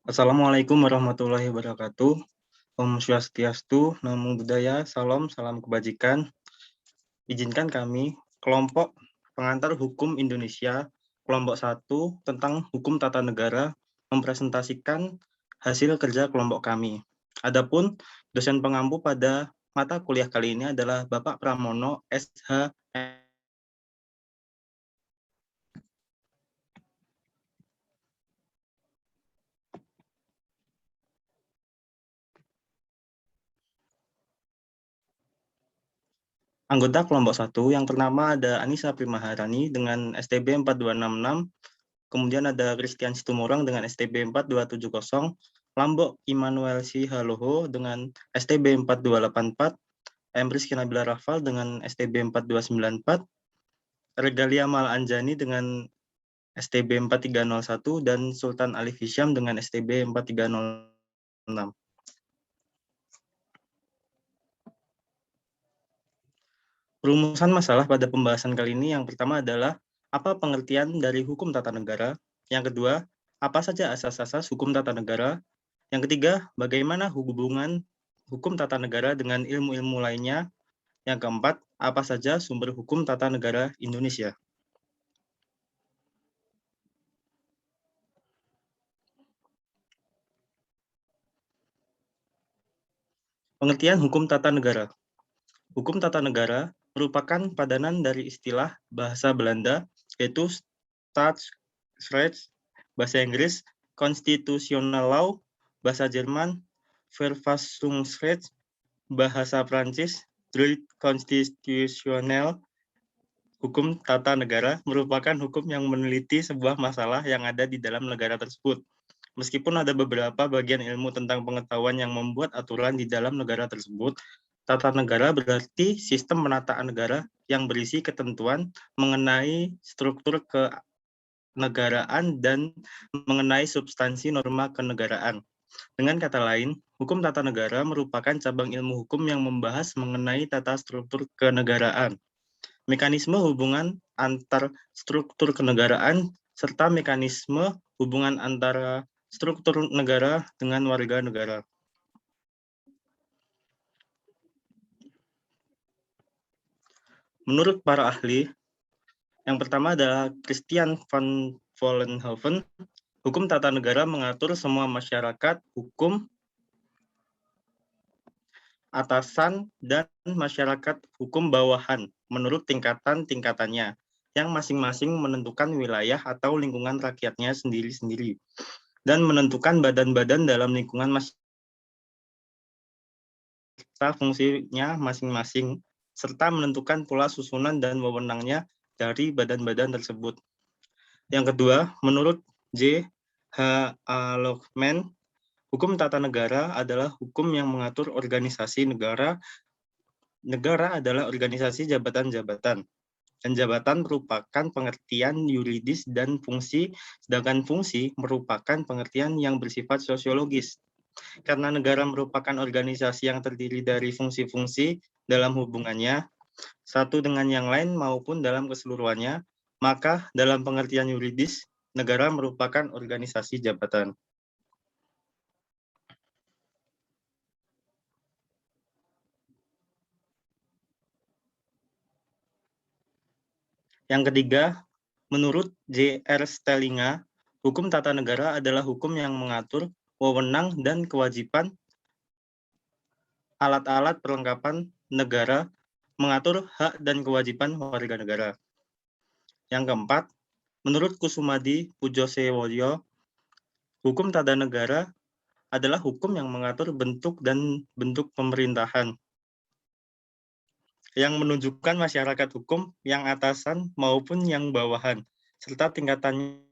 Assalamualaikum warahmatullahi wabarakatuh. Om Swastiastu, Namo Buddhaya, Salam, Salam Kebajikan. Izinkan kami, kelompok pengantar hukum Indonesia, kelompok 1 tentang hukum tata negara, mempresentasikan hasil kerja kelompok kami. Adapun dosen pengampu pada mata kuliah kali ini adalah Bapak Pramono, SH. Anggota kelompok 1 yang pertama ada Anissa Primaharani dengan STB 4266, kemudian ada Christian Situmorang dengan STB 4270, Lambok Immanuel Haloho dengan STB 4284, Rizky Nabila Rafal dengan STB 4294, Regalia Mal Anjani dengan STB 4301, dan Sultan Alif Hisham dengan STB 4306. Rumusan masalah pada pembahasan kali ini yang pertama adalah apa pengertian dari hukum tata negara, yang kedua, apa saja asas-asas hukum tata negara, yang ketiga, bagaimana hubungan hukum tata negara dengan ilmu-ilmu lainnya, yang keempat, apa saja sumber hukum tata negara Indonesia. Pengertian hukum tata negara. Hukum tata negara merupakan padanan dari istilah bahasa Belanda, yaitu Staatsrecht, bahasa Inggris, Constitutional Law, bahasa Jerman, Verfassungsrecht, bahasa Prancis, Droit constitutionnel. Hukum tata negara merupakan hukum yang meneliti sebuah masalah yang ada di dalam negara tersebut. Meskipun ada beberapa bagian ilmu tentang pengetahuan yang membuat aturan di dalam negara tersebut, tata negara berarti sistem penataan negara yang berisi ketentuan mengenai struktur kenegaraan dan mengenai substansi norma kenegaraan. Dengan kata lain, hukum tata negara merupakan cabang ilmu hukum yang membahas mengenai tata struktur kenegaraan, mekanisme hubungan antar struktur kenegaraan, serta mekanisme hubungan antara struktur negara dengan warga negara. Menurut para ahli, yang pertama adalah Christian van Vollenhoven, hukum tata negara mengatur semua masyarakat hukum atasan dan masyarakat hukum bawahan menurut tingkatan-tingkatannya, yang masing-masing menentukan wilayah atau lingkungan rakyatnya sendiri-sendiri, dan menentukan badan-badan dalam lingkungan serta fungsinya masing-masing, serta menentukan pula susunan dan wewenangnya dari badan-badan tersebut. Yang kedua, menurut J. H. A. Lockman, hukum tata negara adalah hukum yang mengatur organisasi negara. Negara adalah organisasi jabatan-jabatan, dan jabatan merupakan pengertian yuridis dan fungsi, sedangkan fungsi merupakan pengertian yang bersifat sosiologis. Karena negara merupakan organisasi yang terdiri dari fungsi-fungsi dalam hubungannya satu dengan yang lain maupun dalam keseluruhannya, maka dalam pengertian yuridis, negara merupakan organisasi jabatan. Yang ketiga, menurut J.R. Stellinga, hukum tata negara adalah hukum yang mengatur wewenang dan kewajiban alat-alat perlengkapan negara, mengatur hak dan kewajiban warga negara. Yang keempat, menurut Kusumadi Pujosewoyo, hukum tata negara adalah hukum yang mengatur bentuk dan bentuk pemerintahan, yang menunjukkan masyarakat hukum yang atasan maupun yang bawahan, serta tingkatannya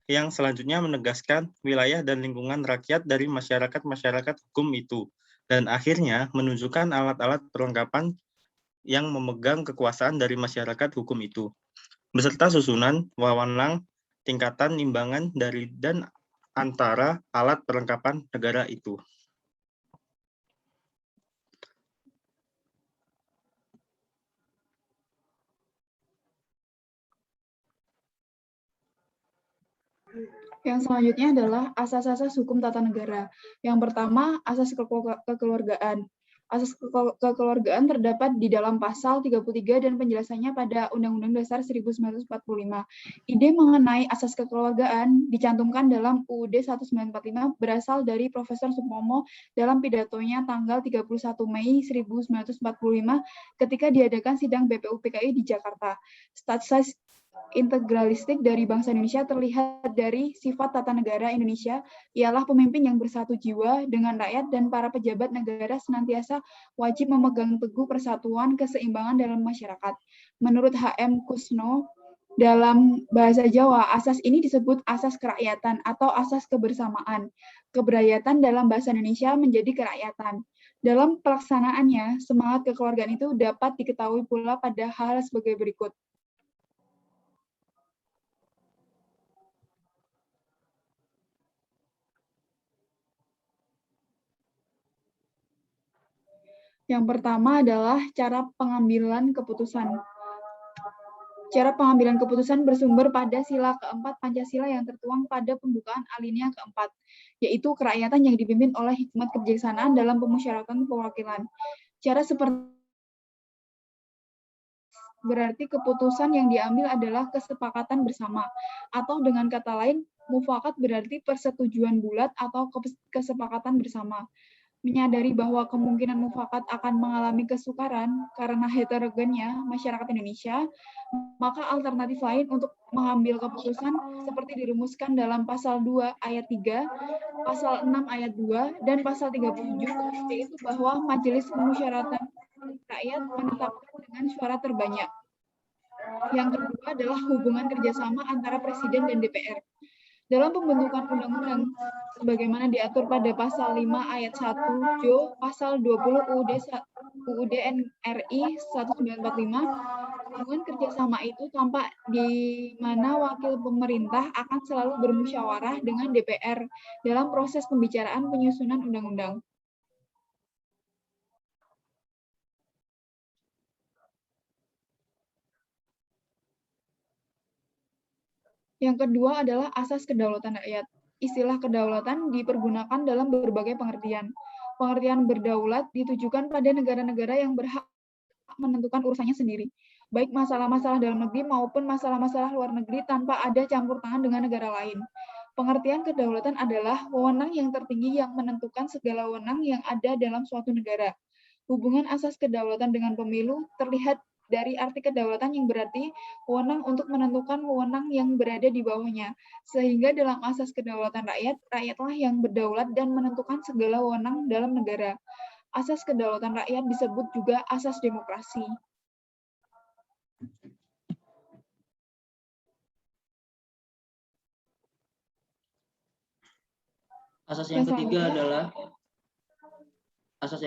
yang selanjutnya menegaskan wilayah dan lingkungan rakyat dari masyarakat-masyarakat hukum itu, dan akhirnya menunjukkan alat-alat perlengkapan yang memegang kekuasaan dari masyarakat hukum itu, beserta susunan, wewenang, tingkatan imbangan dari dan antara alat perlengkapan negara itu. Yang selanjutnya adalah asas-asas hukum tata negara. Yang pertama, asas kekeluargaan. Asas kekeluargaan terdapat di dalam pasal 33 dan penjelasannya pada Undang-Undang Dasar 1945. Ide mengenai asas kekeluargaan dicantumkan dalam UUD 1945 berasal dari Profesor Supomo dalam pidatonya tanggal 31 Mei 1945 ketika diadakan sidang BPUPKI di Jakarta. Status integralistik dari bangsa Indonesia terlihat dari sifat tata negara Indonesia ialah pemimpin yang bersatu jiwa dengan rakyat dan para pejabat negara senantiasa wajib memegang teguh persatuan keseimbangan dalam masyarakat. Menurut H.M. Kusno, dalam bahasa Jawa, asas ini disebut asas kerakyatan atau asas kebersamaan. Keberayatan dalam bahasa Indonesia menjadi kerakyatan. Dalam pelaksanaannya, semangat kekeluargaan itu dapat diketahui pula pada hal sebagai berikut. Yang pertama adalah cara pengambilan keputusan. Cara pengambilan keputusan bersumber pada sila keempat Pancasila yang tertuang pada pembukaan alinea keempat, yaitu kerakyatan yang dipimpin oleh hikmat kebijaksanaan dalam pemusyawaratan perwakilan. Cara seperti berarti keputusan yang diambil adalah kesepakatan bersama, atau dengan kata lain, mufakat berarti persetujuan bulat atau kesepakatan bersama. Menyadari bahwa kemungkinan mufakat akan mengalami kesukaran karena heterogennya masyarakat Indonesia, maka alternatif lain untuk mengambil keputusan seperti dirumuskan dalam pasal 2 ayat 3, pasal 6 ayat 2, dan pasal 37, yaitu bahwa Majelis Pemusyawaratan Rakyat menetapkan dengan suara terbanyak. Yang kedua adalah hubungan kerjasama antara Presiden dan DPR. Dalam pembentukan undang-undang sebagaimana diatur pada pasal 5 ayat 1 Jo pasal 20 UUD NRI 1945, hubungan kerjasama itu tampak di mana wakil pemerintah akan selalu bermusyawarah dengan DPR dalam proses pembicaraan penyusunan undang-undang. Yang kedua adalah asas kedaulatan rakyat. Istilah kedaulatan dipergunakan dalam berbagai pengertian. Pengertian berdaulat ditujukan pada negara-negara yang berhak menentukan urusannya sendiri, baik masalah-masalah dalam negeri maupun masalah-masalah luar negeri tanpa ada campur tangan dengan negara lain. Pengertian kedaulatan adalah wewenang yang tertinggi yang menentukan segala wewenang yang ada dalam suatu negara. Hubungan asas kedaulatan dengan pemilu terlihat dari arti kedaulatan yang berarti wewenang untuk menentukan wewenang yang berada di bawahnya. Sehingga dalam asas kedaulatan rakyat, rakyatlah yang berdaulat dan menentukan segala wewenang dalam negara. Asas kedaulatan rakyat disebut juga asas demokrasi. Asas yang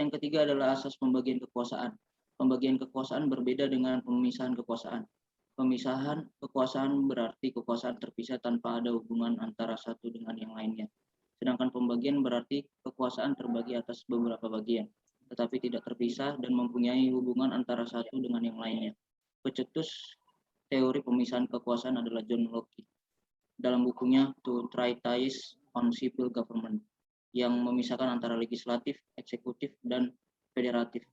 ketiga adalah asas pembagian kekuasaan. Pembagian kekuasaan berbeda dengan pemisahan kekuasaan. Pemisahan kekuasaan berarti kekuasaan terpisah tanpa ada hubungan antara satu dengan yang lainnya. Sedangkan pembagian berarti kekuasaan terbagi atas beberapa bagian, tetapi tidak terpisah dan mempunyai hubungan antara satu dengan yang lainnya. Pencetus teori pemisahan kekuasaan adalah John Locke dalam bukunya To Treatise on Civil Government, yang memisahkan antara legislatif, eksekutif, dan federatif.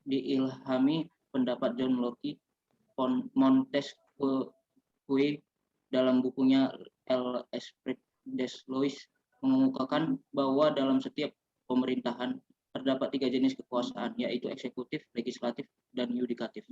Diilhami pendapat John Locke, Montesquieu dalam bukunya L'Esprit des Lois mengemukakan bahwa dalam setiap pemerintahan terdapat 3 jenis kekuasaan, yaitu eksekutif, legislatif, dan yudikatif.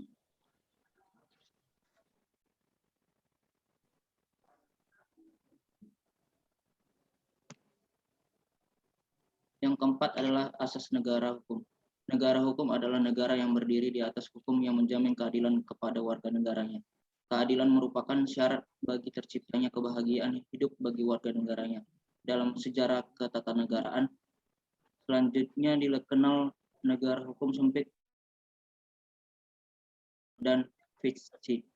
Yang keempat adalah asas negara hukum. Negara hukum adalah negara yang berdiri di atas hukum yang menjamin keadilan kepada warga negaranya. Keadilan merupakan syarat bagi terciptanya kebahagiaan hidup bagi warga negaranya. Dalam sejarah ketatanegaraan, selanjutnya dikenal negara hukum sempit dan fiksi.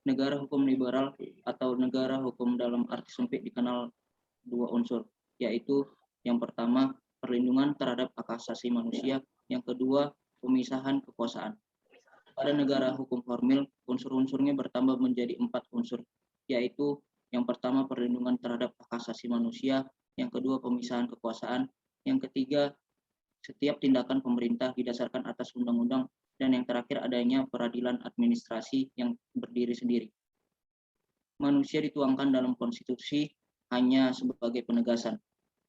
Negara hukum liberal atau negara hukum dalam arti sempit dikenal 2 unsur, yaitu yang pertama, perlindungan terhadap hak asasi manusia. Yang kedua, pemisahan kekuasaan. Pada negara hukum formil, unsur-unsurnya bertambah menjadi 4 unsur, yaitu Yang pertama, perlindungan terhadap hak asasi manusia. Yang kedua, pemisahan kekuasaan. Yang ketiga, setiap tindakan pemerintah didasarkan atas undang-undang. Dan yang terakhir, adanya peradilan administrasi yang berdiri sendiri. Manusia dituangkan dalam konstitusi hanya sebagai penegasan.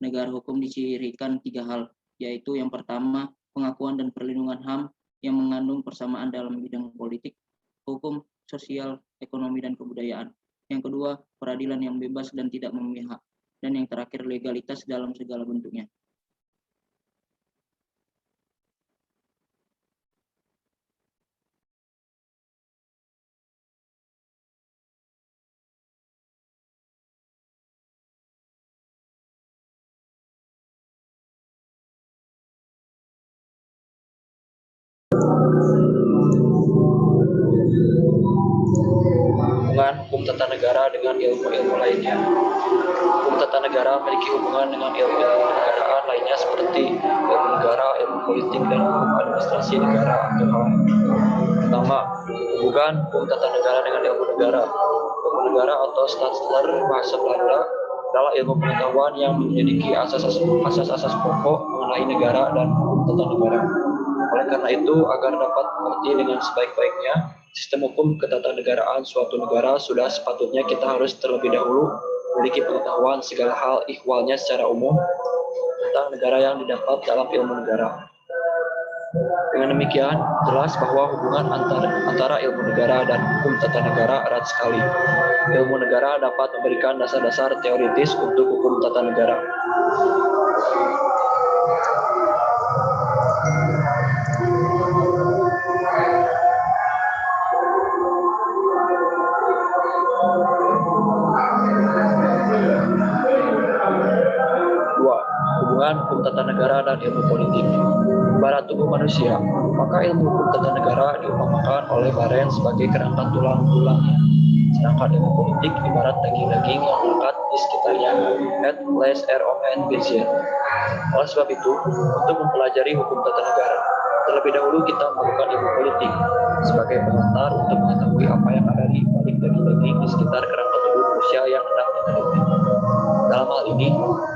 Negara hukum dicirikan 3 hal, yaitu yang pertama, pengakuan dan perlindungan HAM yang mengandung persamaan dalam bidang politik, hukum, sosial, ekonomi, dan kebudayaan. Yang kedua, peradilan yang bebas dan tidak memihak. Dan yang terakhir, legalitas dalam segala bentuknya. Hubungan hukum tata negara dengan ilmu-ilmu lainnya. Hukum tata negara memiliki hubungan dengan ilmu-ilmu kenegaraan lainnya seperti ilmu negara, ilmu politik, dan hukum administrasi negara atau HAM. Pertama, hubungan hukum tata negara dengan ilmu negara. Ilmu negara atau Staatskunde bahasa Belanda adalah ilmu pengetahuan yang menyelidiki asas-asas pokok mengenai negara dan hukum tata negara. Oleh karena itu, agar dapat mengerti dengan sebaik-baiknya sistem hukum ketatanegaraan suatu negara, sudah sepatutnya kita harus terlebih dahulu memiliki pengetahuan segala hal ihwalnya secara umum tentang negara yang didapat dalam ilmu negara. Dengan demikian, jelas bahwa hubungan antara ilmu negara dan hukum tata negara erat sekali. Ilmu negara dapat memberikan dasar-dasar teoritis untuk hukum tata negara. Hubungan hukum tata negara dan ilmu politik. Ibarat tubuh manusia, maka ilmu hukum tata negara diumpamakan oleh Baren sebagai kerangka tulang-tulangnya. Sedangkan ilmu politik ibarat daging-daging yang melekat di sekitarnya, at les and bizir. Oleh sebab itu, untuk mempelajari hukum tata negara, terlebih dahulu kita memerlukan ilmu politik sebagai pengantar untuk mengetahui apa yang ada di balik daging-daging di sekitar kerangka tubuh manusia yang hendak diteliti. Dalam hal ini,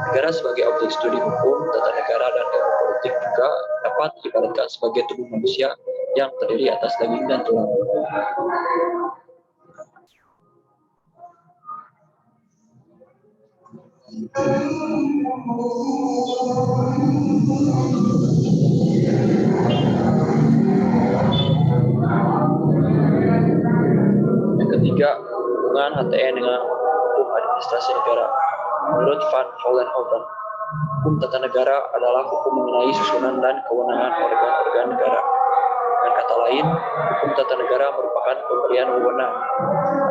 negara sebagai objek studi hukum, tata negara, dan ilmu politik juga dapat diibaratkan sebagai tubuh manusia yang terdiri atas daging dan tulang. Yang ketiga, hubungan HTN dengan hukum administrasi negara. Menurut Van Vollenhoven, hukum tata negara adalah hukum mengenai susunan dan kewenangan organ-organ negara. Dengan kata lain, hukum tata negara merupakan pemberian wewenang.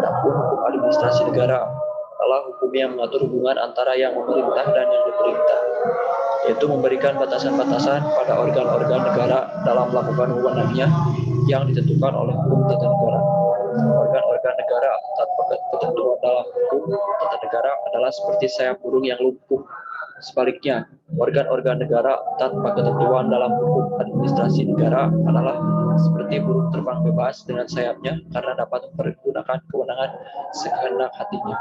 Adapun hukum administrasi negara adalah hukum yang mengatur hubungan antara yang memerintah dan yang diperintah, yaitu memberikan batasan-batasan pada organ-organ negara dalam melakukan wewenangnya yang ditentukan oleh hukum tata negara. Organ-organ negara tanpa ketentuan dalam hukum tata negara adalah seperti sayap burung yang lumpuh. Sebaliknya, organ-organ negara tanpa ketentuan dalam hukum administrasi negara adalah seperti burung terbang bebas dengan sayapnya karena dapat mempergunakan kewenangan sekehendak hatinya.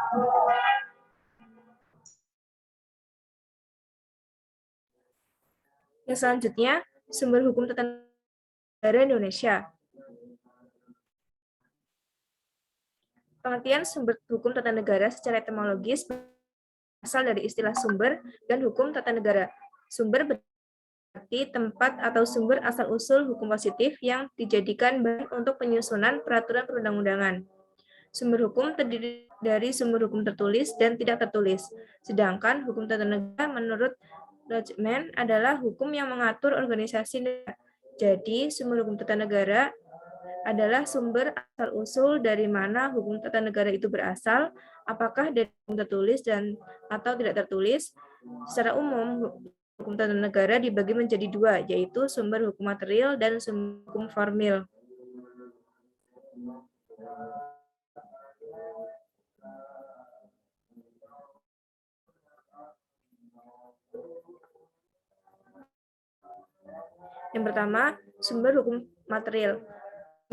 Yang selanjutnya, sumber hukum tata negara Indonesia. Pengertian sumber hukum tata negara secara etimologis berasal dari istilah sumber dan hukum tata negara. Sumber berarti tempat atau sumber asal-usul hukum positif yang dijadikan bahan untuk penyusunan peraturan perundang-undangan. Sumber hukum terdiri dari sumber hukum tertulis dan tidak tertulis. Sedangkan hukum tata negara menurut Lodgeman adalah hukum yang mengatur organisasi negara. Jadi, sumber hukum tata negara adalah sumber asal-usul dari mana hukum tata negara itu berasal, apakah dari hukum tertulis dan atau tidak tertulis. Secara umum, hukum tata negara dibagi menjadi dua, yaitu sumber hukum material dan sumber hukum formil. Yang pertama, sumber hukum material.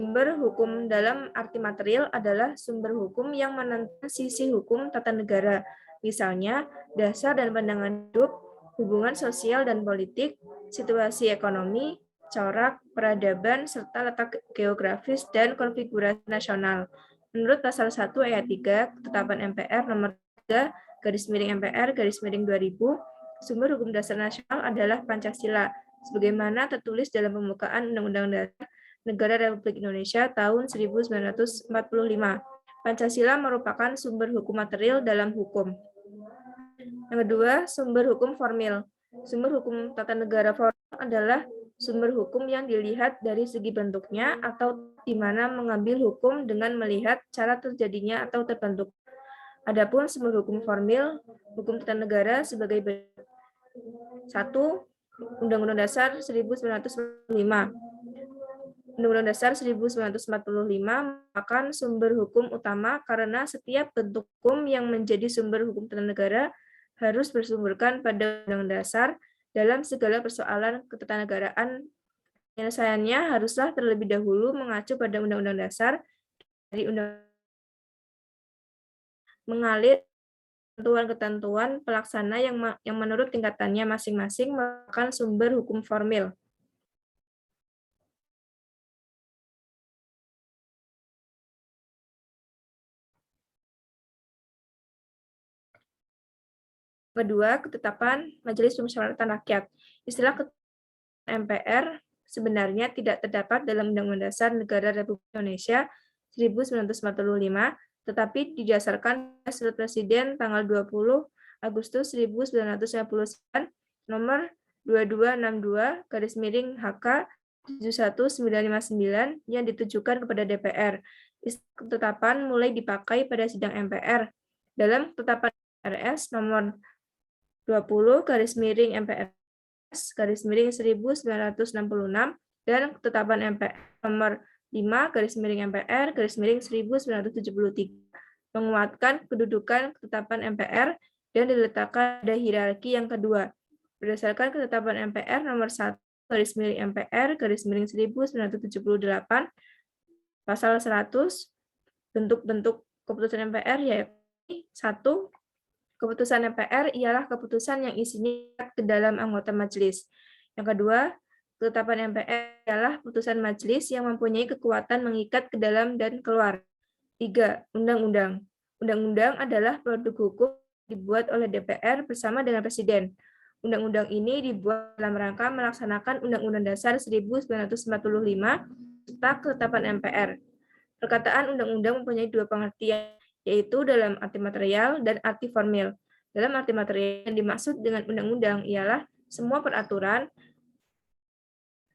Sumber hukum dalam arti material adalah sumber hukum yang menentukan sisi hukum tata negara, misalnya dasar dan pandangan hidup, hubungan sosial dan politik, situasi ekonomi, corak, peradaban, serta letak geografis dan konfigurasi nasional. Menurut pasal 1 ayat 3, ketetapan MPR nomor 3, /MPR, /2000, sumber hukum dasar nasional adalah Pancasila, sebagaimana tertulis dalam pembukaan Undang-Undang Dasar Negara Republik Indonesia tahun 1945. Pancasila merupakan sumber hukum material dalam hukum. Yang kedua, sumber hukum formil. Sumber hukum tata negara formil adalah sumber hukum yang dilihat dari segi bentuknya atau di mana mengambil hukum dengan melihat cara terjadinya atau terbentuk. Adapun sumber hukum formil, hukum tata negara sebagai berikut. 1. Undang-Undang Dasar 1945. Undang-Undang Dasar 1945 merupakan sumber hukum utama karena setiap bentuk hukum yang menjadi sumber hukum tata negara harus bersumberkan pada Undang-Undang Dasar dalam segala persoalan ketatanegaraan. Penyelesaiannya haruslah terlebih dahulu mengacu pada Undang-Undang Dasar dari mengalir ketentuan-ketentuan pelaksana yang menurut tingkatannya masing-masing merupakan sumber hukum formil. Kedua, ketetapan Majelis Permusyawaratan Rakyat. Istilah MPR sebenarnya tidak terdapat dalam Undang-Undang Dasar Negara Republik Indonesia 1945, tetapi didasarkan Surat Presiden tanggal 20 Agustus 1999 nomor 2262/HK 71959 yang ditujukan kepada DPR. Ketetapan mulai dipakai pada sidang MPR. Dalam ketetapan RS nomor 20/MPRS/1966 dan ketetapan MPR nomor 5/MPR/1973 menguatkan kedudukan ketetapan MPR dan diletakkan pada hierarki yang kedua. Berdasarkan ketetapan MPR nomor 1/MPR/1978 pasal 100 bentuk-bentuk keputusan MPR yaitu 1. Keputusan MPR ialah keputusan yang isinya ke dalam anggota majelis. Yang kedua, ketetapan MPR ialah putusan majelis yang mempunyai kekuatan mengikat ke dalam dan keluar. 3. Undang-undang. Undang-undang adalah produk hukum dibuat oleh DPR bersama dengan Presiden. Undang-undang ini dibuat dalam rangka melaksanakan Undang-Undang Dasar 1945 serta ketetapan MPR. Perkataan undang-undang mempunyai dua pengertian, yaitu dalam arti material dan arti formil. Dalam arti material yang dimaksud dengan undang-undang ialah semua peraturan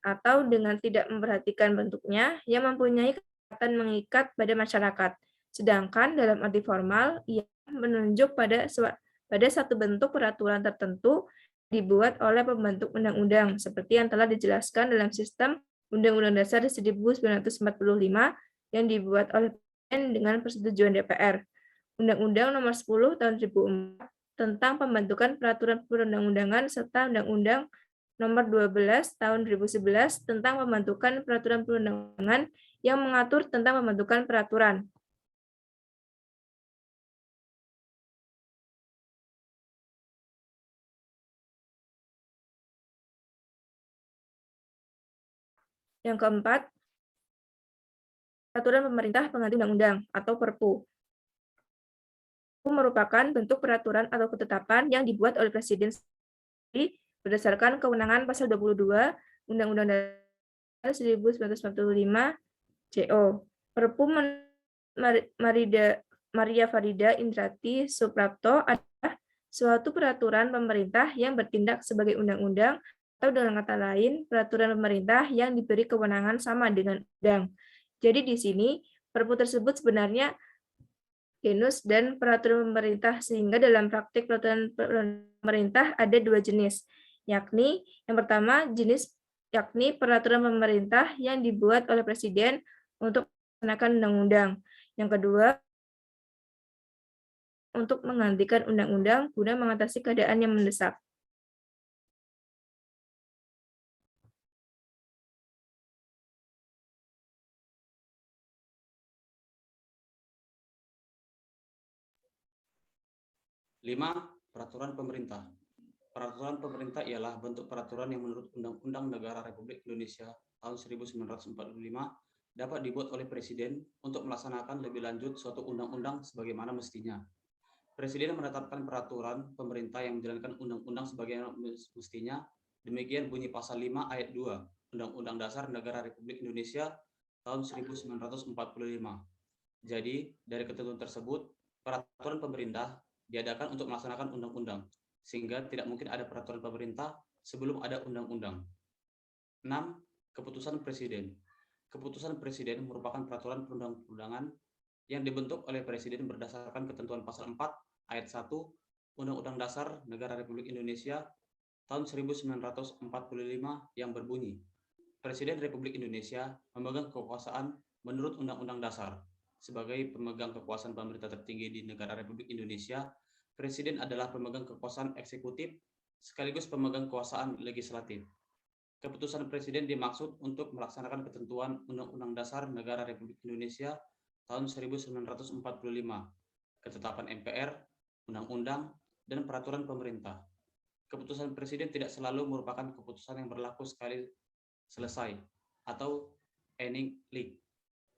atau dengan tidak memperhatikan bentuknya yang mempunyai kekuatan mengikat pada masyarakat. Sedangkan dalam arti formal ia menunjuk pada satu bentuk peraturan tertentu dibuat oleh pembentuk undang-undang seperti yang telah dijelaskan dalam sistem Undang-Undang Dasar 1945 yang dibuat oleh Presiden dengan persetujuan DPR. Undang-Undang Nomor 10 Tahun 2004 tentang pembentukan peraturan perundang-undangan serta Undang-Undang Nomor 12 Tahun 2011 tentang pembentukan peraturan perundang-undangan yang mengatur tentang pembentukan peraturan. Yang keempat, peraturan pemerintah pengganti undang-undang atau Perpu. Perpu merupakan bentuk peraturan atau ketetapan yang dibuat oleh Presiden berdasarkan kewenangan pasal 22 Undang-Undang Dasar 1945 JO. Perpu Maria Farida Indrati Suprapto adalah suatu peraturan pemerintah yang bertindak sebagai undang-undang atau dengan kata lain peraturan pemerintah yang diberi kewenangan sama dengan undang. Jadi di sini Perpu tersebut sebenarnya genus dan peraturan pemerintah sehingga dalam praktik peraturan pemerintah ada dua jenis, yakni yang pertama jenis yakni peraturan pemerintah yang dibuat oleh Presiden untuk melaksanakan undang-undang. Yang kedua untuk menggantikan undang-undang guna mengatasi keadaan yang mendesak. 5. Peraturan pemerintah. Peraturan pemerintah ialah bentuk peraturan yang menurut Undang-Undang Negara Republik Indonesia tahun 1945 dapat dibuat oleh Presiden untuk melaksanakan lebih lanjut suatu undang-undang sebagaimana mestinya. Presiden menetapkan peraturan pemerintah yang menjalankan undang-undang sebagaimana mestinya. Demikian bunyi pasal 5 ayat 2 Undang-Undang Dasar Negara Republik Indonesia tahun 1945. Jadi, dari ketentuan tersebut, peraturan pemerintah diadakan untuk melaksanakan undang-undang, sehingga tidak mungkin ada peraturan pemerintah sebelum ada undang-undang. 6. Keputusan Presiden. Keputusan Presiden merupakan peraturan perundang-undangan yang dibentuk oleh Presiden berdasarkan ketentuan pasal 4 ayat 1 Undang-Undang Dasar Negara Republik Indonesia tahun 1945 yang berbunyi, Presiden Republik Indonesia memegang kekuasaan menurut Undang-Undang Dasar. Sebagai pemegang kekuasaan pemerintah tertinggi di negara Republik Indonesia, Presiden adalah pemegang kekuasaan eksekutif sekaligus pemegang kekuasaan legislatif. Keputusan Presiden dimaksud untuk melaksanakan ketentuan Undang-Undang Dasar Negara Republik Indonesia tahun 1945, ketetapan MPR, undang-undang, dan peraturan pemerintah. Keputusan Presiden tidak selalu merupakan keputusan yang berlaku sekali selesai atau enigmatic,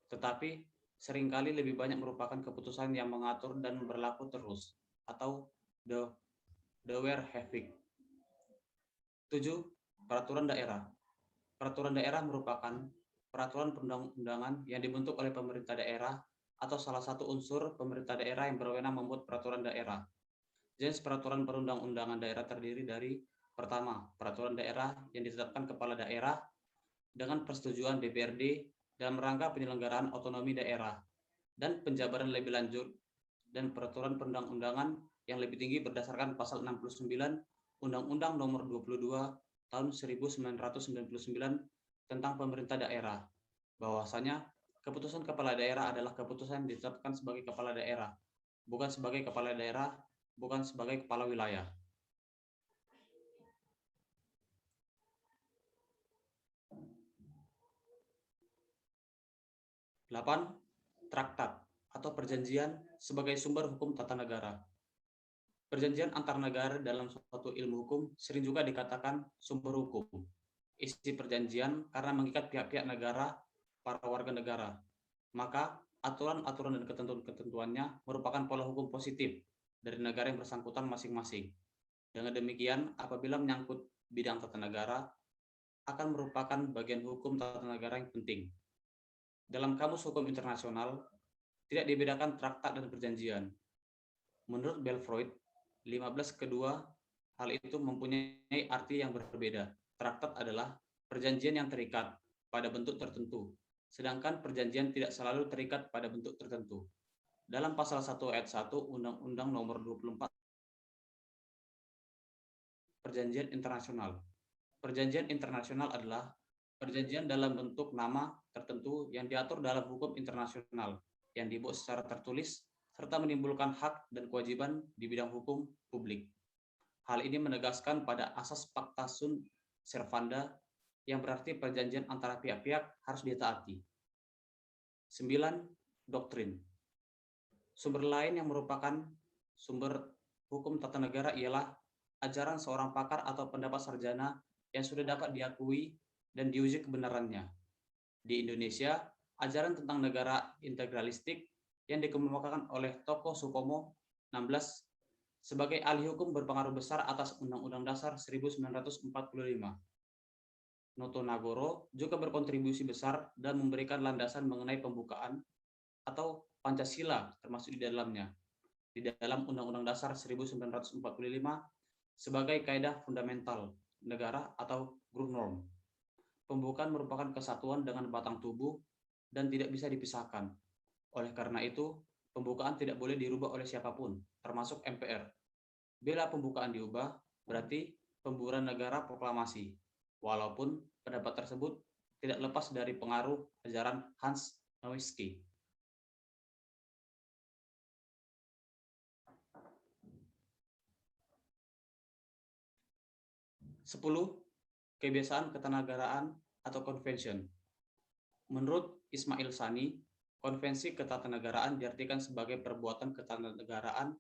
tetapi seringkali lebih banyak merupakan keputusan yang mengatur dan berlaku terus atau the were having. 7. Peraturan daerah. Peraturan daerah merupakan peraturan perundang-undangan yang dibentuk oleh pemerintah daerah atau salah satu unsur pemerintah daerah yang berwenang membuat peraturan daerah. Jenis peraturan perundang-undangan daerah terdiri dari: pertama, peraturan daerah yang ditetapkan kepala daerah dengan persetujuan DPRD dalam rangka penyelenggaraan otonomi daerah dan penjabaran lebih lanjut, dan peraturan perundang-undangan yang lebih tinggi berdasarkan pasal 69 Undang-Undang Nomor 22 Tahun 1999 tentang pemerintah daerah, bahwasanya keputusan kepala daerah adalah keputusan yang ditetapkan sebagai kepala daerah, bukan sebagai kepala daerah, bukan sebagai kepala wilayah. Delapan, traktat atau perjanjian sebagai sumber hukum tata negara. Perjanjian antar negara dalam suatu ilmu hukum sering juga dikatakan sumber hukum. Isi perjanjian karena mengikat pihak-pihak negara, para warga negara. Maka aturan-aturan dan ketentuan-ketentuannya merupakan pola hukum positif dari negara yang bersangkutan masing-masing. Dengan demikian, apabila menyangkut bidang tata negara, akan merupakan bagian hukum tata negara yang penting. Dalam Kamus Hukum Internasional, tidak dibedakan traktat dan perjanjian. Menurut Belfroid, 15 kedua hal itu mempunyai arti yang berbeda. Traktat adalah perjanjian yang terikat pada bentuk tertentu, sedangkan perjanjian tidak selalu terikat pada bentuk tertentu. Dalam pasal 1 ayat 1 Undang-Undang Nomor 24 Perjanjian Internasional. Perjanjian internasional adalah perjanjian dalam bentuk nama tertentu yang diatur dalam hukum internasional, yang dibuat secara tertulis, serta menimbulkan hak dan kewajiban di bidang hukum publik. Hal ini menegaskan pada asas Pacta Sunt Servanda, yang berarti perjanjian antara pihak-pihak harus ditaati. 9. Doktrin. Sumber lain yang merupakan sumber hukum tata negara ialah ajaran seorang pakar atau pendapat sarjana yang sudah dapat diakui dan diuji kebenarannya. Di Indonesia, ajaran tentang negara integralistik yang dikemukakan oleh tokoh Supomo 16 sebagai ahli hukum berpengaruh besar atas Undang-Undang Dasar 1945. Noto Nagoro juga berkontribusi besar dan memberikan landasan mengenai pembukaan atau Pancasila termasuk di dalamnya, di dalam Undang-Undang Dasar 1945 sebagai kaidah fundamental negara atau Grundnorm. Pembukaan merupakan kesatuan dengan batang tubuh dan tidak bisa dipisahkan. Oleh karena itu, pembukaan tidak boleh dirubah oleh siapapun, termasuk MPR. Bila pembukaan diubah, berarti pembubaran negara proklamasi, walaupun pendapat tersebut tidak lepas dari pengaruh ajaran Hans Nowitzki. Sepuluh, kebiasaan ketatanegaraan atau convention. Menurut Ismail Sani, konvensi ketatanegaraan diartikan sebagai perbuatan ketatanegaraan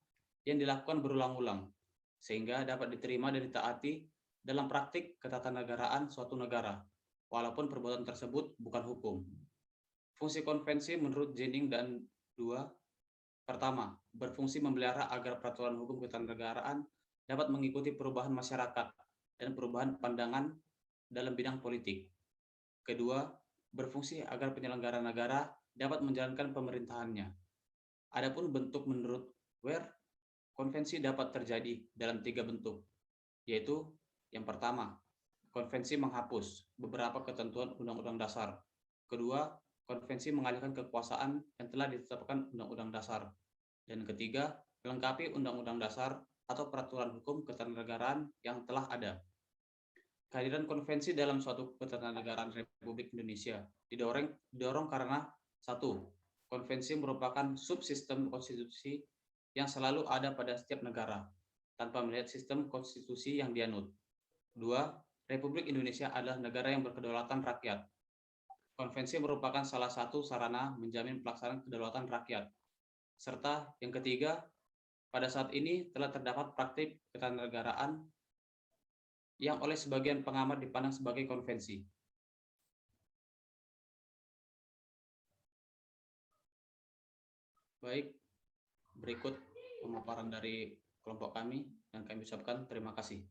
yang dilakukan berulang-ulang, sehingga dapat diterima dan ditaati dalam praktik ketatanegaraan suatu negara, walaupun perbuatan tersebut bukan hukum. Fungsi konvensi menurut Jennings dan 2, pertama, berfungsi memelihara agar peraturan hukum ketatanegaraan dapat mengikuti perubahan masyarakat dan perubahan pandangan dalam bidang politik. Kedua, berfungsi agar penyelenggara negara dapat menjalankan pemerintahannya. Adapun bentuk menurut Ware, konvensi dapat terjadi dalam 3 bentuk, yaitu yang pertama, konvensi menghapus beberapa ketentuan Undang-Undang Dasar. Kedua, konvensi mengalihkan kekuasaan yang telah ditetapkan Undang-Undang Dasar. Dan ketiga, melengkapi Undang-Undang Dasar atau peraturan hukum ketatanegaraan yang telah ada. Kehadiran konvensi dalam suatu ketatanegaraan Republik Indonesia didorong karena 1. Konvensi merupakan subsistem konstitusi yang selalu ada pada setiap negara, tanpa melihat sistem konstitusi yang dianut. 2. Republik Indonesia adalah negara yang berkedaulatan rakyat. Konvensi merupakan salah satu sarana menjamin pelaksanaan kedaulatan rakyat. Serta yang ketiga, pada saat ini telah terdapat praktik ketatanegaraan yang oleh sebagian pengamat dipandang sebagai konvensi. Baik, berikut pemaparan dari kelompok kami dan kami ucapkan terima kasih.